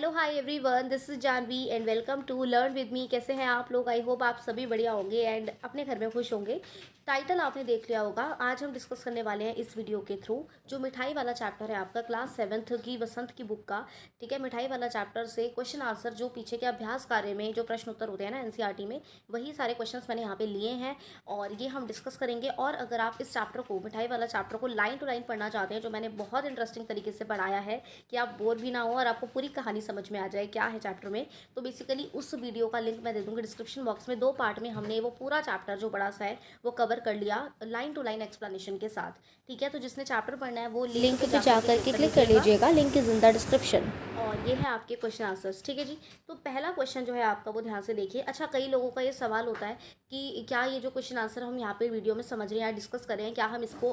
Hello hi everyone, this is Janvi and welcome to learn with me. कैसे हैं आप लोग? आई होप आप सभी बढ़िया होंगे एंड अपने घर में खुश होंगे। टाइटल आपने देख लिया होगा। आज हम डिस्कस करने वाले हैं इस वीडियो के थ्रू जो मिठाई वाला चैप्टर है आपका क्लास 7th की वसंत की बुक का। ठीक है, मिठाई वाला चैप्टर से क्वेश्चन आंसर जो पीछे के अभ्यास कार्य में जो प्रश्न उत्तर होते हैं ना एनसीईआरटी में, वही सारे क्वेश्चन मैंने यहाँ पे लिए हैं और ये हम डिस्कस करेंगे। और अगर आप इस चैप्टर को, मिठाई वाला चैप्टर को लाइन टू लाइन पढ़ना चाहते हैं, जो मैंने बहुत इंटरेस्टिंग तरीके से पढ़ाया है कि आप बोर भी ना हो और आपको पूरी कहानी समझ में आ जाए क्या है चैप्टर में, तो बेसिकली उस वीडियो का लिंक मैं दे दूँगी डिस्क्रिप्शन बॉक्स में। 2 पार्ट में हमने वो पूरा चैप्टर जो बड़ा सा है वो कवर कर लिया लाइन टू लाइन एक्सप्लेनेशन के साथ। ठीक है, तो जिसने चैप्टर पढ़ना है वो लिंक पे जाकर के क्लिक कर लीजिएगा, link is in the description. और ये है आपके क्वेश्चन आंसर्स। ठीक है जी, तो पहला क्वेश्चन जो है आपका वो ध्यान से देखिए। अच्छा, कई लोगों का ये सवाल होता है कि क्या ये जो क्वेश्चन आंसर हम यहाँ पे वीडियो में समझ रहे हैं या डिस्कस कर रहे हैं, क्या हम इसको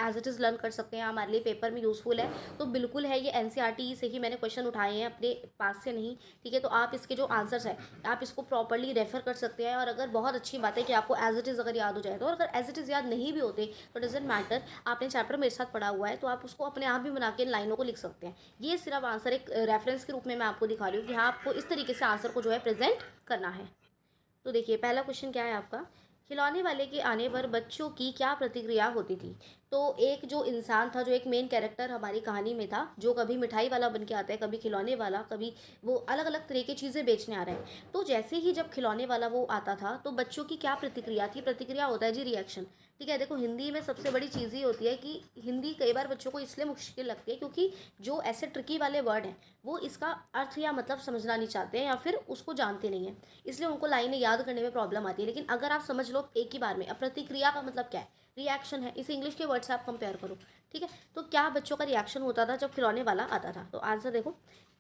एज इट इज़ लर्न कर सकते हैं, हमारे लिए पेपर में यूज़फुल है? तो बिल्कुल है, ये एनसीईआरटी से ही मैंने क्वेश्चन उठाए हैं, अपने पास से नहीं। ठीक है, तो आप इसके जो आंसर्स है आप इसको प्रॉपरली रेफर कर सकते हैं। और अगर बहुत अच्छी बात है कि आपको एज इट इज़ अगर याद हो जाए तो, और अगर एज इट इज़ याद नहीं भी होते तो डजेंट मैटर, आपने चैप्टर मेरे साथ पढ़ा हुआ है तो आप उसको अपने आप भी बना के इन लाइनों को लिख सकते हैं। ये सिर्फ आंसर एक रेफरेंस के रूप में मैं आपको दिखा रही हूँ कि हाँ, आपको इस तरीके से आंसर को जो है प्रेजेंट करना है। तो देखिए, पहला क्वेश्चन क्या है आपका। खिलौने वाले के आने पर बच्चों की क्या प्रतिक्रिया होती थी? तो एक जो इंसान था, जो एक मेन कैरेक्टर हमारी कहानी में था, जो कभी मिठाई वाला बन के आता है, कभी खिलौने वाला, कभी वो अलग अलग तरह की चीज़ें बेचने आ रहे हैं। तो जैसे ही जब खिलौने वाला वो आता था तो बच्चों की क्या प्रतिक्रिया थी? प्रतिक्रिया होता है जी रिएक्शन। ठीक है, देखो हिंदी में सबसे बड़ी चीज़ ये होती है कि हिंदी कई बार बच्चों को इसलिए मुश्किल लगती है क्योंकि जो ऐसे ट्रिकी वाले वर्ड हैं वो इसका अर्थ या मतलब समझना नहीं चाहते हैं या फिर उसको जानते नहीं हैं, इसलिए उनको लाइनें याद करने में प्रॉब्लम आती है। लेकिन अगर आप समझ लो एक ही बार में, अब प्रतिक्रिया का मतलब क्या है? रिएक्शन है। इसे इंग्लिश के वर्ड से आप कंपेयर करो। ठीक है, तो क्या बच्चों का रिएक्शन होता था जब खिलौने वाला आता था? तो आंसर देखो,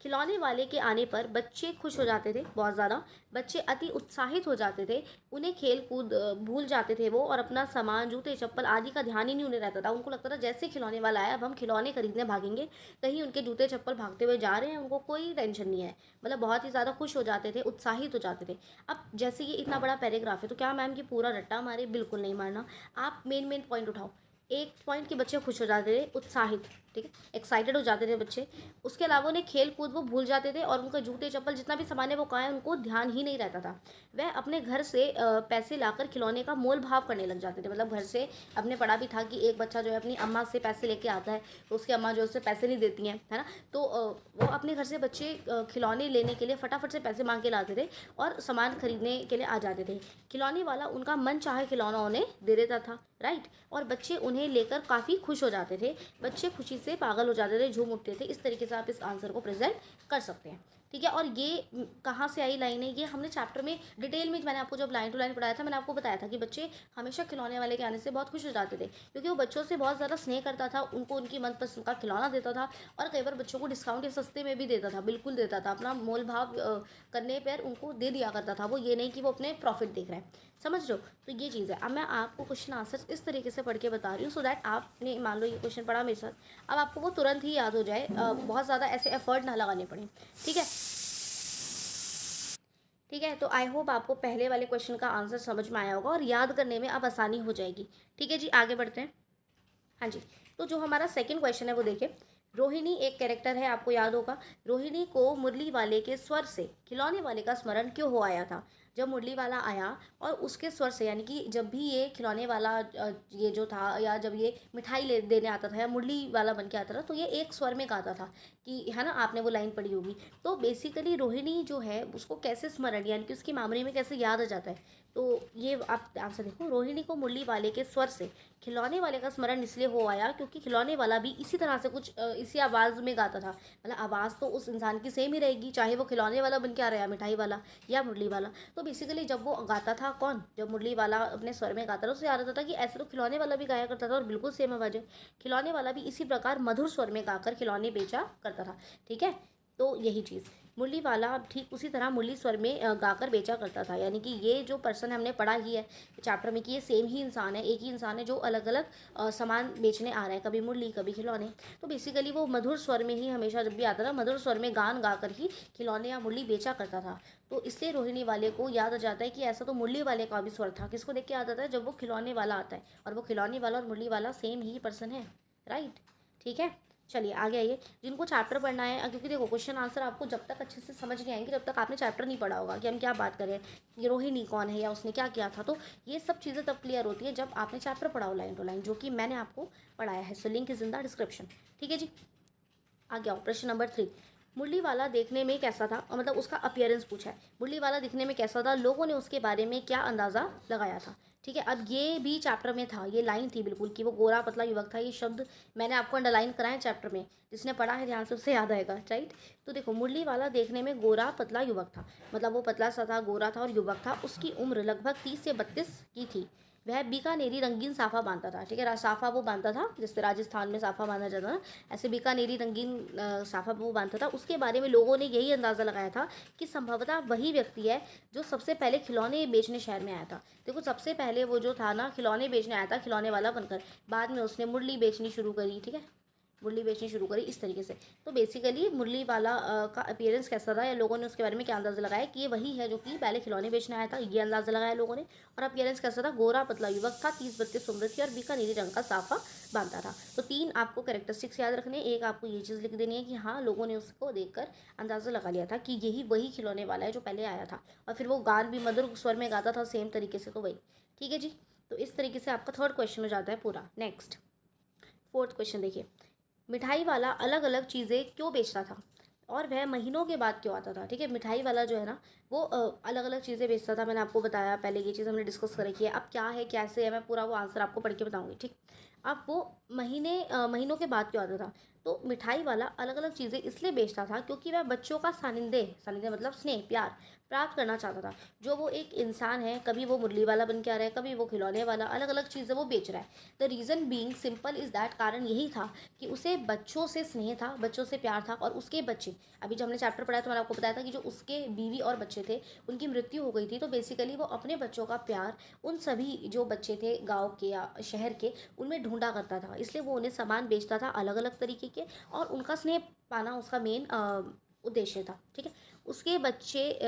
खिलौने वाले के आने पर बच्चे खुश हो जाते थे बहुत ज़्यादा। बच्चे अति उत्साहित हो जाते थे। उन्हें खेल कूद भूल जाते थे वो, और अपना सामान, जूते चप्पल आदि का ध्यान ही नहीं उन्हें रहता था। उनको लगता था जैसे खिलौने वाला आया अब हम खिलौने खरीदने भागेंगे, कहीं उनके जूते चप्पल भागते हुए जा रहे हैं, उनको कोई टेंशन नहीं है। मतलब बहुत ही ज़्यादा खुश हो जाते थे, उत्साहित हो जाते थे। अब जैसे ये इतना बड़ा पैराग्राफ है तो क्या मैम की पूरा रट्टा मारे? बिल्कुल नहीं मारना। आप मेन मेन पॉइंट उठाओ। एक पॉइंट के बच्चे खुश हो जाते थे, उत्साहित, ठीक है, एक्साइटेड हो जाते थे बच्चे। उसके अलावा उन्हें खेल कूद वो भूल जाते थे, और उनका जूते चप्पल जितना भी सामान है वो कहाँ है उनको ध्यान ही नहीं रहता था। वह अपने घर से पैसे लाकर खिलौने का मोल भाव करने लग जाते थे। मतलब घर से, अपने पढ़ा भी था कि एक बच्चा जो है अपनी अम्मा से पैसे लेके आता है तो उसकी अम्मा जो है उसे पैसे नहीं देती हैं, है ना। तो वो अपने घर से बच्चे खिलौने लेने के लिए फटाफट से पैसे मांग के लाते थे और सामान खरीदने के लिए आ जाते थे। खिलौने वाला उनका मन चाहे खिलौना उन्हें दे देता था, राइट। और बच्चे उन्हें लेकर काफ़ी खुश हो जाते थे। बच्चे खुशी से पागल हो जाते थे, झूम उठते थे। इस तरीके से आप इस आंसर को प्रेजेंट कर सकते हैं। ठीक है, और ये कहाँ से आई लाइन है? ये हमने चैप्टर में डिटेल में, मैंने आपको जब लाइन टू लाइन पढ़ाया था मैंने आपको बताया था कि बच्चे हमेशा खिलौने वाले के आने से बहुत खुश हो जाते थे, क्योंकि वो बच्चों से बहुत ज़्यादा स्नेह करता था, उनको उनकी मनपसंद का खिलौना देता था, और कई बार बच्चों को डिस्काउंट या सस्ते में भी देता था, बिल्कुल देता था। अपना मोल भाव करने पर उनको दे दिया करता था वो, ये नहीं कि वो अपने प्रॉफिट देख रहे हैं। समझ रहे हो? तो ये चीज़ है। अब मैं आपको क्वेश्चन आंसर इस तरीके से पढ़ के बता रही हूँ सो दैट आपने मान लो ये क्वेश्चन पढ़ा मेरे साथ, अब आपको वो तुरंत ही याद हो जाए, बहुत ज़्यादा ऐसे एफर्ट ना लगाने पड़े। ठीक है, ठीक है, तो आई होप आपको पहले वाले क्वेश्चन का आंसर समझ में आया होगा और याद करने में अब आसानी हो जाएगी। ठीक है जी, आगे बढ़ते हैं। हाँ जी, तो जो हमारा सेकंड क्वेश्चन है वो देखिए। रोहिणी एक कैरेक्टर है, आपको याद होगा। रोहिणी को मुरली वाले के स्वर से खिलौने वाले का स्मरण क्यों हो आया था? जब मुरली वाला आया और उसके स्वर से, यानी कि जब भी ये खिलौने वाला ये जो था, या जब ये मिठाई ले देने आता था या मुरली वाला बन के आता था, तो ये एक स्वर में गाता था कि, है ना, आपने वो लाइन पढ़ी होगी। तो बेसिकली रोहिणी जो है उसको कैसे स्मरण, यानी कि उसकी मेमोरी में कैसे याद आ जाता है? तो ये आप आंसर देखो, रोहिणी को मुरली वाले के स्वर से खिलौने वाले का स्मरण इसलिए हो आया क्योंकि खिलौने वाला भी इसी तरह से कुछ इसी आवाज़ में गाता था। मतलब आवाज़ तो उस इंसान की सेम ही रहेगी, चाहे वो खिलौने वाला बन के आ रहा है, मिठाई वाला या मुरली वाला। तो बेसिकली जब वो गाता था, कौन, जब मुरली वाला अपने स्वर में गाता था, उससे याद आता था कि ऐसे तो खिलौने वाला भी गाया करता था और बिल्कुल सेम आवाज़ है। खिलौने वाला भी इसी प्रकार मधुर स्वर में गाकर खिलौने बेचा करता था। ठीक है, तो यही चीज़, मुरली वाला ठीक उसी तरह मुरली स्वर में गाकर बेचा करता था। यानी कि ये जो पर्सन हमने पढ़ा ही है चैप्टर में कि ये सेम ही इंसान है, एक ही इंसान है जो अलग अलग सामान बेचने आ रहा है, कभी मुरली कभी खिलौने। तो बेसिकली वो मधुर स्वर में ही हमेशा जब भी आता था, मधुर स्वर में गान गा कर ही खिलौने या मुरली बेचा करता था। तो इसलिए रोहिणी वाले को याद आ जाता है कि ऐसा तो मुरली वाले का भी स्वर था। किसको देख के याद आता है? जब वो खिलौने वाला आता है, और वो खिलौने वाला और मुरली वाला सेम ही पर्सन है, राइट। ठीक है, चलिए आगे आइए, जिनको चैप्टर पढ़ना है, क्योंकि देखो क्वेश्चन आंसर आपको जब तक अच्छे से समझ नहीं आएंगे जब तक आपने चैप्टर नहीं पढ़ा होगा कि हम क्या बात करें, कि रोहिणी कौन है या उसने क्या किया था। तो ये सब चीज़ें तब क्लियर होती है जब आपने चैप्टर पढ़ा हो लाइन टू लाइन, जो कि मैंने आपको पढ़ाया है। So link is in the description. ठीक है जी, आगे आओ। प्रश्न नंबर 3, मुरली वाला देखने में कैसा था, मतलब उसका अपीयरेंस पूछा है। मुरली वाला दिखने में कैसा था, लोगों ने उसके बारे में क्या अंदाज़ा लगाया था। ठीक है, अब ये भी चैप्टर में था, ये लाइन थी बिल्कुल कि वो गोरा पतला युवक था। ये शब्द मैंने आपको अंडरलाइन कराए चैप्टर में, जिसने पढ़ा है ध्यान से उससे याद आएगा, राइट। तो देखो, मुरली वाला देखने में गोरा पतला युवक था, मतलब वो पतला सा था, गोरा था और युवक था। उसकी उम्र लगभग 30 से 32 की थी। वह बीकानेरी रंगीन साफा बांधता था। ठीक है, साफा वो बांधता था जैसे राजस्थान में साफा बांधा जाता है ना, ऐसे बीकानेरी रंगीन साफा वो बांधता था। उसके बारे में लोगों ने यही अंदाज़ा लगाया था कि संभवतः वही व्यक्ति है जो सबसे पहले खिलौने बेचने शहर में आया था। देखो, सबसे पहले वो जो था ना, खिलौने बेचने आया था खिलौने वाला बनकर, बाद में उसने मुरली बेचनी शुरू करी। ठीक है, मुरली बेचनी शुरू करी इस तरीके से। तो बेसिकली मुरली वाला का अपीयरेंस कैसा था, या लोगों ने उसके बारे में क्या अंदाज़ा लगाया कि ये वही है जो कि पहले खिलौने बेचने आया था, ये अंदाज़ा लगाया लोगों ने। और अपीयरेंस कैसा था, गोरा पतला युवक था, 30-32 उम्र थी और बीकानेरी रंग का साफा बांधता था। तो 3 आपको कैरेक्टरिस्टिक्स याद रखने, एक आपको ये चीज़ लिख देनी है कि हाँ, लोगों ने उसको देखकर अंदाज़ा लगा लिया था कि यही वही खिलौने वाला है जो पहले आया था। और फिर वो गान भी मधुर स्वर में गाता था सेम तरीके से, तो वही। ठीक है जी, तो इस तरीके से आपका थर्ड क्वेश्चन हो जाता है पूरा। नेक्स्ट, फोर्थ क्वेश्चन देखिए, मिठाई वाला अलग अलग चीज़ें क्यों बेचता था और वह महीनों के बाद क्यों आता था। ठीक है, मिठाई वाला जो है ना, वो अलग अलग चीज़ें बेचता था। मैंने आपको बताया पहले, ये चीज़ हमने डिस्कस कर रखी है। अब क्या है कैसे है, मैं पूरा वो आंसर आपको पढ़ के बताऊंगी। ठीक, अब वो महीनों के बाद क्यों आता था। तो मिठाई वाला अलग अलग चीज़ें इसलिए बेचता था क्योंकि वह बच्चों का सानिध्य, सानिध्य मतलब स्नेह प्यार, प्राप्त करना चाहता था। जो वो एक इंसान है, कभी वो मुरली वाला बन के आ रहा है, कभी वो खिलौने वाला, अलग अलग चीज़ें वो बेच रहा है। The reason being simple is that, कारण यही था कि उसे बच्चों से स्नेह था, बच्चों से प्यार था। और उसके बच्चे, अभी जब हमने चैप्टर पढ़ाया तो मैंने आपको बताया था कि जो उसके बीवी और बच्चे थे उनकी मृत्यु हो गई थी। तो बेसिकली वो अपने बच्चों का प्यार उन सभी जो बच्चे थे गांव के या शहर के, उनमें ढूंढा करता था। इसलिए वो उन्हें सामान बेचता था अलग अलग तरीके के, और उनका स्नेह पाना उसका मेन उद्देश्य था। ठीक है, उसके बच्चे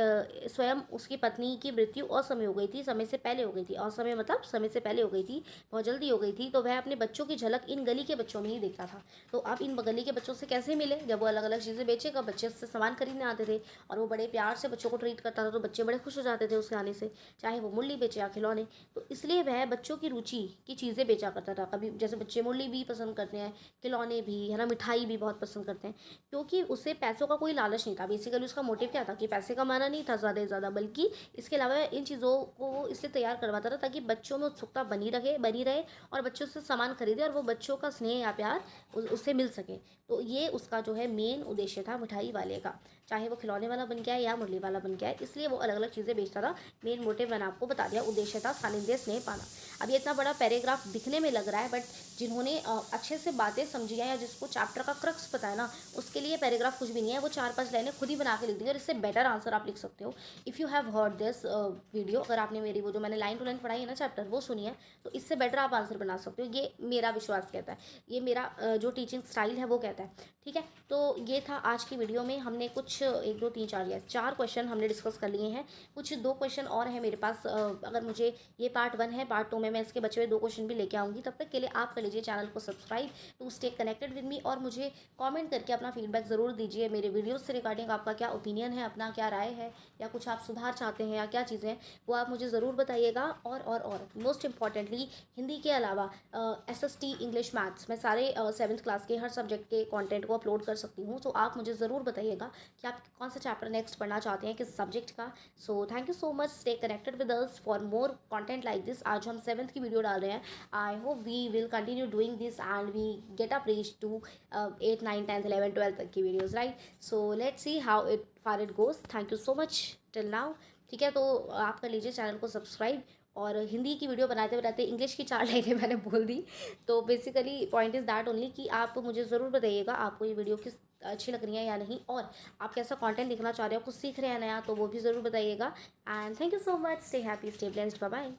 स्वयं, उसकी पत्नी की मृत्यु असमय हो गई थी, समय से पहले हो गई थी। असमय मतलब समय से पहले हो गई थी, बहुत जल्दी हो गई थी। तो वह अपने बच्चों की झलक इन गली के बच्चों में ही देखता था। तो अब इन गली के बच्चों से कैसे मिले, जब वो अलग अलग चीज़ें बेचेगा, बच्चे उससे सामान खरीदने आते थे और वो बड़े प्यार से बच्चों को ट्रीट करता था, तो बच्चे बड़े खुश हो जाते थे उसके आने से, चाहे वो मुरली बेचे या खिलौने। तो इसलिए वह बच्चों की रुचि की चीज़ें बेचा करता था। कभी जैसे बच्चे मुरली भी पसंद करते हैं, खिलौने भी है ना, मिठाई भी बहुत पसंद करते हैं, क्योंकि उसे पैसों का कोई लालच नहीं था। बेसिकली उसका मोटिव क्या था कि पैसे कमाना नहीं था ज़्यादा से ज़्यादा, बल्कि इसके अलावा इन चीज़ों को वो इसलिए तैयार करवाता था ताकि बच्चों में उत्सुकता बनी रहे और बच्चों से सामान खरीदे और वो बच्चों का स्नेह या प्यार उससे मिल सके। तो ये उसका जो है मेन उद्देश्य था मिठाई वाले का, चाहे वो खिलौने वाला बन के आए या मुरली वाला बन के आए, इसलिए वो अलग अलग चीज़ें बेचता था। मेन मोटिव मैंने आपको बता दिया, उद्देश्य था सानिध्य स्नेह पाना। अब ये इतना बड़ा पैराग्राफ दिखने में लग रहा है, बट जिन्होंने अच्छे से बातें समझी हैं या जिसको चैप्टर का क्रक्स पता है ना, उसके लिए पैराग्राफ कुछ भी नहीं है। वो 4-5 लाइनें खुद ही बना के लिख देंगे और इससे बेटर आंसर आप लिख सकते हो। If you have heard this video, अगर आपने मेरी वो जो मैंने लाइन टू लाइन पढ़ाई है ना चैप्टर, वो सुनी है, तो इससे बेटर आप आंसर बना सकते हो। ये मेरा विश्वास कहता है, ये मेरा जो टीचिंग स्टाइल है वो कहता है। ठीक है, तो ये था आज की वीडियो में। हमने कुछ 1 2 3 4 यस 4 क्वेश्चन हमने डिस्कस कर लिए हैं। कुछ 2 क्वेश्चन और हैं मेरे पास। अगर मुझे, ये पार्ट 1 है, पार्ट 2 में मैं इसके बचे हुए 2 क्वेश्चन भी लेके आऊँगी। तब तक के लिए आप कर लीजिए चैनल को subscribe to stay connected with me, और मुझे कमेंट करके अपना फीडबैक ज़रूर दीजिए मेरे वीडियोज़ से रिगार्डिंग। आपका क्या ओपिनियन है, अपना क्या राय है, या कुछ आप सुधार चाहते हैं या क्या चीज़ें हैं, वो आप मुझे ज़रूर बताइएगा। और मोस्ट इंपॉर्टेंटली, हिंदी के अलावा SST इंग्लिश मैथ्स, मैं सारे 7th क्लास के हर सब्जेक्ट के कंटेंट को अपलोड कर सकती हूँ। तो आप मुझे ज़रूर बताइएगा कि आप कौन सा चैप्टर नेक्स्ट पढ़ना चाहते हैं, किस सब्जेक्ट का। So thank you so much, stay connected with us for more content like this. आज हम 7th की वीडियो डाल रहे हैं। I hope we will continue doing this and we get up reach to 8 9 10 11 12 तक की videos, right. So let's see how it far it goes. Thank you so much till now. ठीक है, तो आप कर लीजिए चैनल को सब्सक्राइब। और हिंदी की वीडियो बनाते बनाते इंग्लिश की 4 लाइनें मैंने बोल दी। तो basically point is that only कि आप मुझे ज़रूर बताइएगा आपको ये वीडियो किस अच्छी लग रही है या नहीं, और आप कैसा कंटेंट देखना चाह रहे हो, कुछ सीख रहे हैं नया, तो वो भी ज़रूर बताइएगा। And thank you so much, stay happy, stay blessed, bye bye.